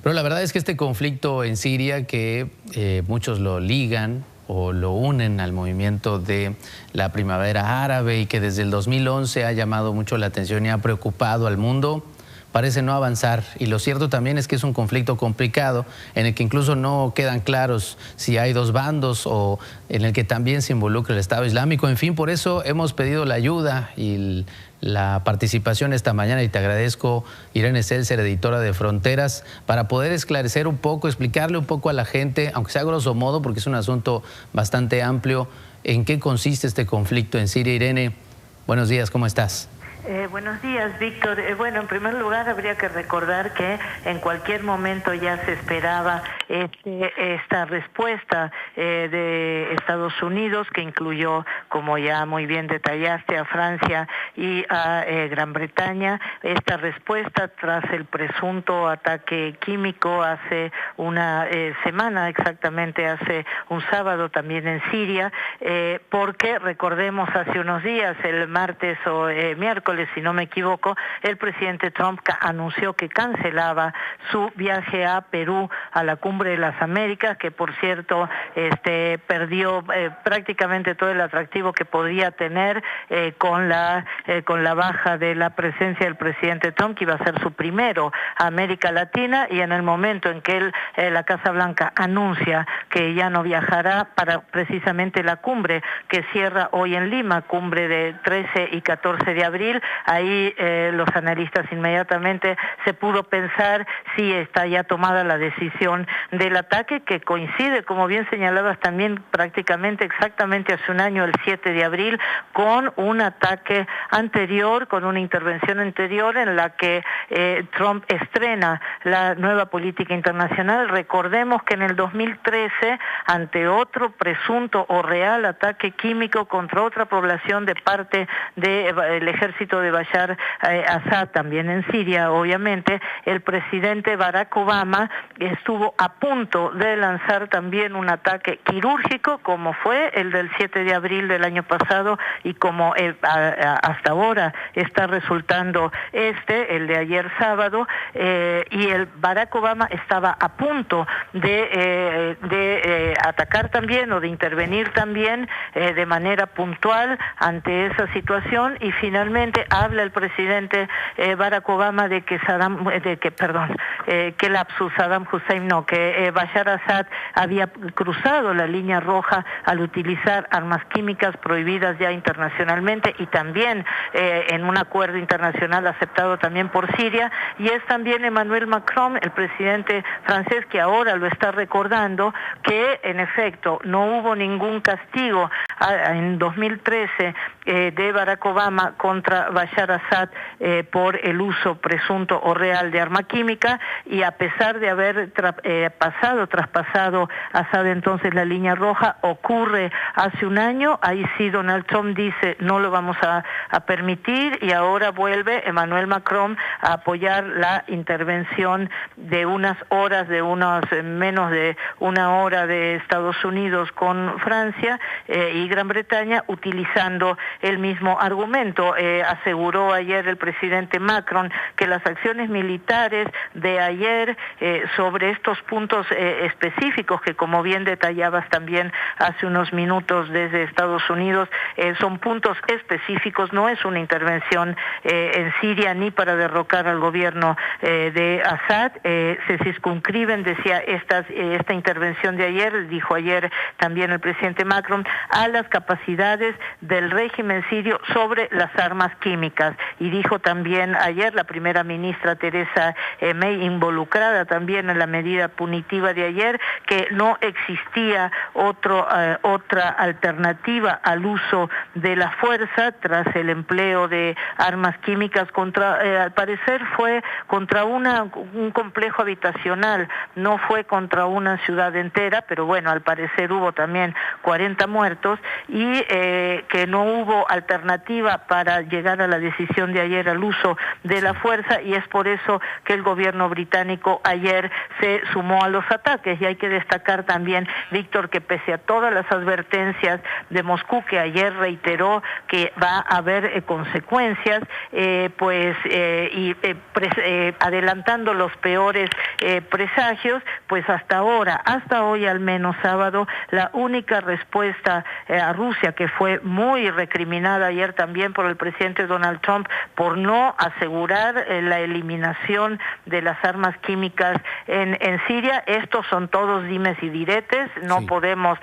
Pero la verdad es que este conflicto en Siria, que muchos lo ligan o lo unen al movimiento de la primavera árabe y que desde el 2011 ha llamado mucho la atención y ha preocupado al mundo, parece no avanzar. Y lo cierto también es que es un conflicto complicado en el que incluso no quedan claros si hay dos bandos o en el que también se involucra el Estado Islámico. En fin, por eso hemos pedido la ayuda y la participación esta mañana, y te agradezco, Irene Seltzer, editora de Fronteras, para poder esclarecer un poco, explicarle un poco a la gente, aunque sea grosso modo, porque es un asunto bastante amplio, en qué consiste este conflicto en Siria. Irene, buenos días, ¿cómo estás? Buenos días, Víctor. Bueno, en primer lugar habría que recordar que en cualquier momento ya se esperaba esta respuesta de Estados Unidos, que incluyó, como ya muy bien detallaste, a Francia y a Gran Bretaña. Esta respuesta tras el presunto ataque químico hace una semana, exactamente hace un sábado también en Siria, porque recordemos hace unos días, el martes o miércoles, si no me equivoco, el presidente Trump anunció que cancelaba su viaje a Perú, a la Cumbre de las Américas, que por cierto perdió prácticamente todo el atractivo que podía tener con la baja de la presencia del presidente Trump, que iba a ser su primero a América Latina, y en el momento en que la Casa Blanca anuncia que ya no viajará para precisamente la cumbre que cierra hoy en Lima, cumbre de 13 y 14 de abril, ahí los analistas inmediatamente se pudo pensar si está ya tomada la decisión del ataque, que coincide, como bien señalabas también, prácticamente exactamente hace un año, el 7 de abril, con un ataque anterior, con una intervención anterior en la que Trump estrena la nueva política internacional. Recordemos que en el 2013, ante otro presunto o real ataque químico contra otra población de parte del ejército de Bashar Assad, también en Siria, obviamente, el presidente Barack Obama estuvo a punto de lanzar también un ataque quirúrgico, como fue el del 7 de abril del año pasado y como hasta ahora está resultando el de ayer sábado, y el Barack Obama estaba a punto de atacar también o de intervenir también de manera puntual ante esa situación, y finalmente habla el presidente Barack Obama de que Saddam Hussein que Bashar Assad había cruzado la línea roja al utilizar armas químicas prohibidas ya internacionalmente y también en un acuerdo internacional aceptado también por Siria. Y es también Emmanuel Macron, el presidente francés, que ahora lo está recordando, que en efecto no hubo ningún castigo en 2013 de Barack Obama contra Bashar Assad por el uso presunto o real de arma química, y a pesar de haber traspasado Assad entonces la línea roja, ocurre hace un año. Ahí sí Donald Trump dice no lo vamos a permitir, y ahora vuelve Emmanuel Macron a apoyar la intervención de unas horas, menos de una hora de Estados Unidos con Francia y Gran Bretaña, utilizando el mismo argumento. Aseguró ayer el presidente Macron que las acciones militares de ayer sobre estos puntos específicos, que como bien detallabas también hace unos minutos desde Estados Unidos, son puntos específicos, no es una intervención en Siria ni para derrocar al gobierno de Assad. Se circunscriben, decía esta intervención de ayer, dijo ayer también el presidente Macron, a las capacidades del régimen sirio sobre las armas químicas. Y dijo también ayer la primera ministra Theresa May, involucrada también en la medida punitiva de ayer, que no existía otra alternativa al uso de la fuerza tras el empleo de armas químicas al parecer fue contra un complejo habitacional, no fue contra una ciudad entera, pero bueno, al parecer hubo también 40 muertos, y que no hubo hubo alternativa para llegar a la decisión de ayer al uso de la fuerza, y es por eso que el gobierno británico ayer se sumó a los ataques. Y hay que destacar también, Víctor, que pese a todas las advertencias de Moscú, que ayer reiteró que va a haber consecuencias, adelantando los peores presagios, pues hasta hoy al menos sábado, la única respuesta a Rusia, que fue muy recriminada ayer también por el presidente Donald Trump por no asegurar la eliminación de las armas químicas en Siria. Estos son todos dimes y diretes, no podemos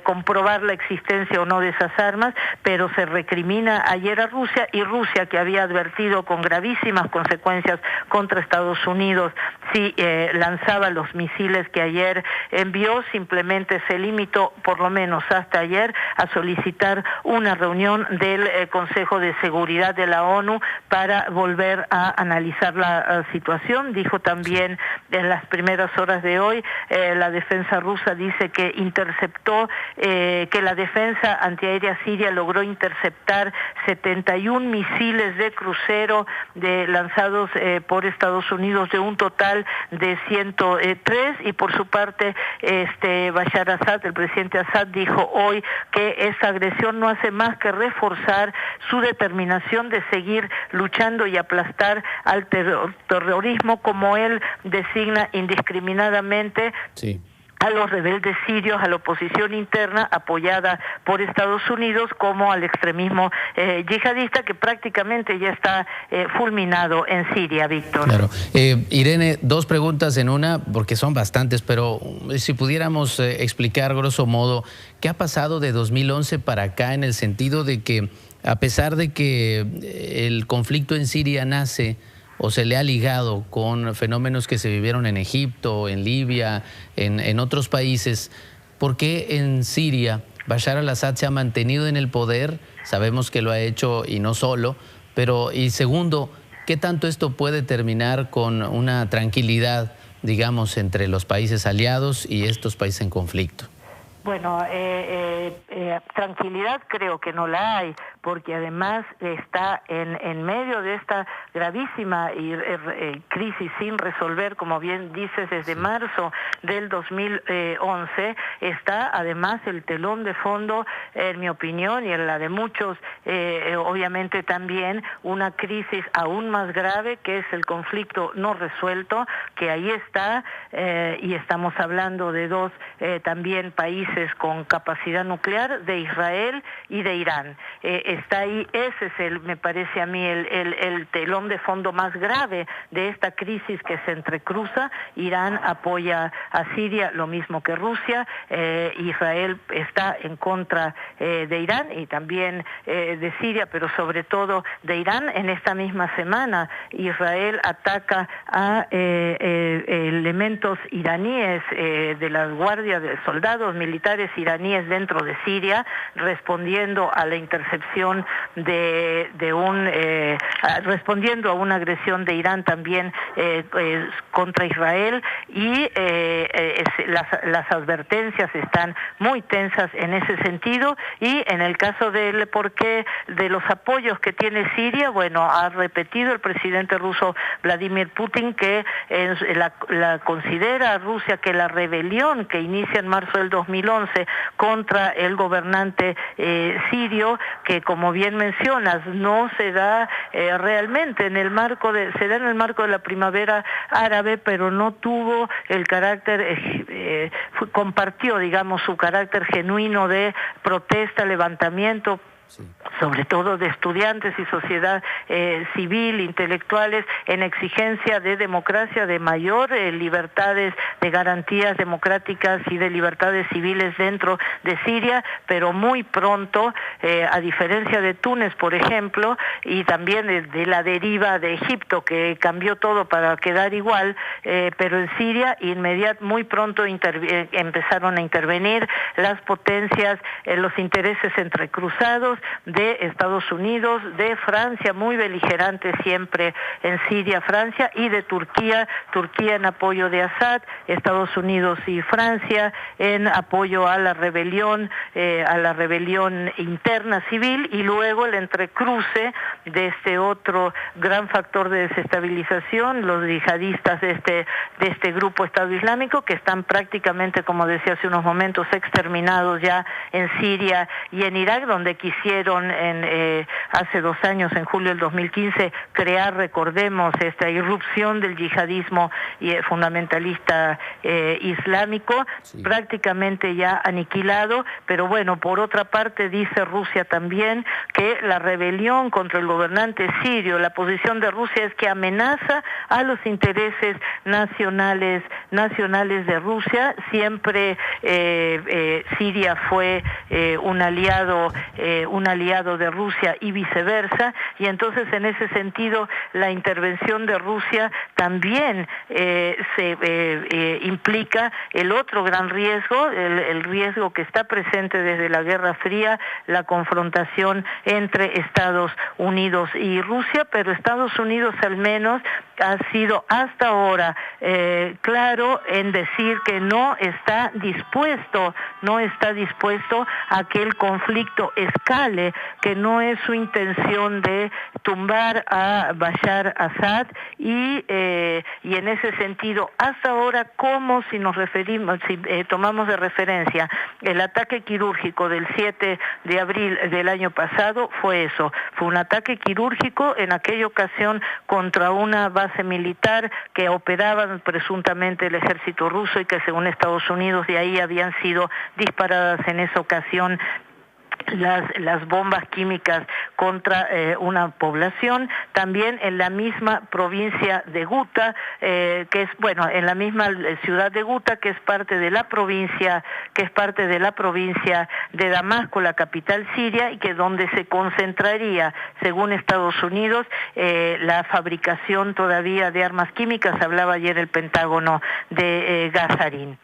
comprobar la existencia o no de esas armas, pero se recrimina ayer a Rusia, y Rusia, que había advertido con gravísimas consecuencias contra Estados Unidos si lanzaba los misiles que ayer envió, simplemente se limitó, por lo menos hasta ayer, a solicitar una reunión del Consejo de Seguridad de la ONU para volver a analizar la situación. Dijo también en las primeras horas de hoy, la defensa rusa dice que interceptó, que la defensa antiaérea siria logró interceptar 71 misiles de crucero lanzados por Estados Unidos, de un total de 103, y por su parte Bashar Assad, el presidente Assad, dijo hoy que esta agresión no hace más que reforzar su determinación de seguir luchando y aplastar al terrorismo, como él designa indiscriminadamente. Sí. A los rebeldes sirios, a la oposición interna apoyada por Estados Unidos, como al extremismo yihadista, que prácticamente ya está fulminado en Siria, Víctor. Claro. Irene, dos preguntas en una, porque son bastantes, pero si pudiéramos explicar grosso modo qué ha pasado de 2011 para acá, en el sentido de que, a pesar de que el conflicto en Siria nace o se le ha ligado con fenómenos que se vivieron en Egipto, en Libia, en otros países, ¿por qué en Siria Bashar al-Assad se ha mantenido en el poder? Sabemos que lo ha hecho y no solo, pero, y segundo, ¿qué tanto esto puede terminar con una tranquilidad, digamos, entre los países aliados y estos países en conflicto? Bueno, tranquilidad creo que no la hay, porque además está en medio de esta gravísima crisis sin resolver, como bien dices, desde marzo del 2011, está además el telón de fondo, en mi opinión, y en la de muchos, obviamente también, una crisis aún más grave, que es el conflicto no resuelto, que ahí está, y estamos hablando de dos también países con capacidad nuclear, de Israel y de Irán. Está ahí, ese es me parece a mí, el telón de fondo más grave de esta crisis que se entrecruza. Irán apoya a Siria, lo mismo que Rusia. Israel está en contra de Irán y también de Siria, pero sobre todo de Irán. En esta misma semana, Israel ataca a elementos iraníes de las guardias de soldados militares iraníes dentro de Siria, respondiendo a la intercepción respondiendo a una agresión de Irán también contra Israel, y las advertencias están muy tensas en ese sentido. Y en el caso del porqué de los apoyos que tiene Siria, bueno, ha repetido el presidente ruso Vladimir Putin que la considera Rusia que la rebelión que inicia en marzo del 2011 contra el gobernante sirio, que como bien mencionas no se da realmente se da en el marco de la primavera árabe, pero no tuvo el carácter, compartió, digamos, su carácter genuino de protesta, levantamiento, sobre todo de estudiantes y sociedad civil, intelectuales, en exigencia de democracia, de mayor libertades, de garantías democráticas y de libertades civiles dentro de Siria, pero muy pronto, a diferencia de Túnez, por ejemplo, y también de la deriva de Egipto, que cambió todo para quedar igual, pero en Siria muy pronto empezaron a intervenir las potencias, los intereses entrecruzados de de Estados Unidos, de Francia, muy beligerante siempre en Siria, Francia, y de Turquía en apoyo de Assad, Estados Unidos y Francia en apoyo a la rebelión interna civil, y luego el entrecruce de este otro gran factor de desestabilización, los yihadistas de este grupo Estado Islámico, que están prácticamente, como decía hace unos momentos, exterminados ya en Siria y en Irak, donde quisieron hace 2 años, en julio del 2015, crear, recordemos, esta irrupción del yihadismo fundamentalista islámico, sí, prácticamente ya aniquilado. Pero bueno, por otra parte dice Rusia también que la rebelión contra el gobernante sirio, la posición de Rusia es que amenaza a los intereses nacionales de Rusia. Siempre Siria fue un aliado de Rusia y viceversa, y entonces en ese sentido la intervención de Rusia también implica el otro gran riesgo, el riesgo que está presente desde la Guerra Fría, la confrontación entre Estados Unidos y Rusia, pero Estados Unidos al menos ha sido hasta ahora claro en decir que no está dispuesto a que el conflicto escale, que no es su intención de tumbar a Bashar Assad, y en ese sentido hasta ahora, como si tomamos de referencia el ataque quirúrgico del 7 de abril del año pasado, fue un ataque quirúrgico en aquella ocasión contra una base militar que operaba presuntamente el ejército ruso, y que según Estados Unidos de ahí habían sido disparadas en esa ocasión las bombas químicas contra una población. También en la misma provincia de Guta, en la misma ciudad de Guta, que es parte de la provincia de Damasco, la capital siria, y que donde se concentraría, según Estados Unidos, la fabricación todavía de armas químicas. Hablaba ayer el Pentágono de Gazarín.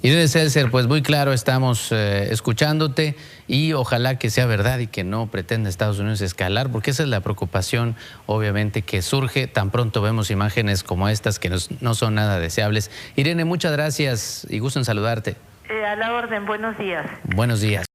Irene Seltzer, pues muy claro, estamos escuchándote, y ojalá que sea verdad y que no pretenda Estados Unidos escalar, porque esa es la preocupación, obviamente, que surge tan pronto vemos imágenes como estas que no son nada deseables. Irene, muchas gracias y gusto en saludarte. A la orden, buenos días. Buenos días.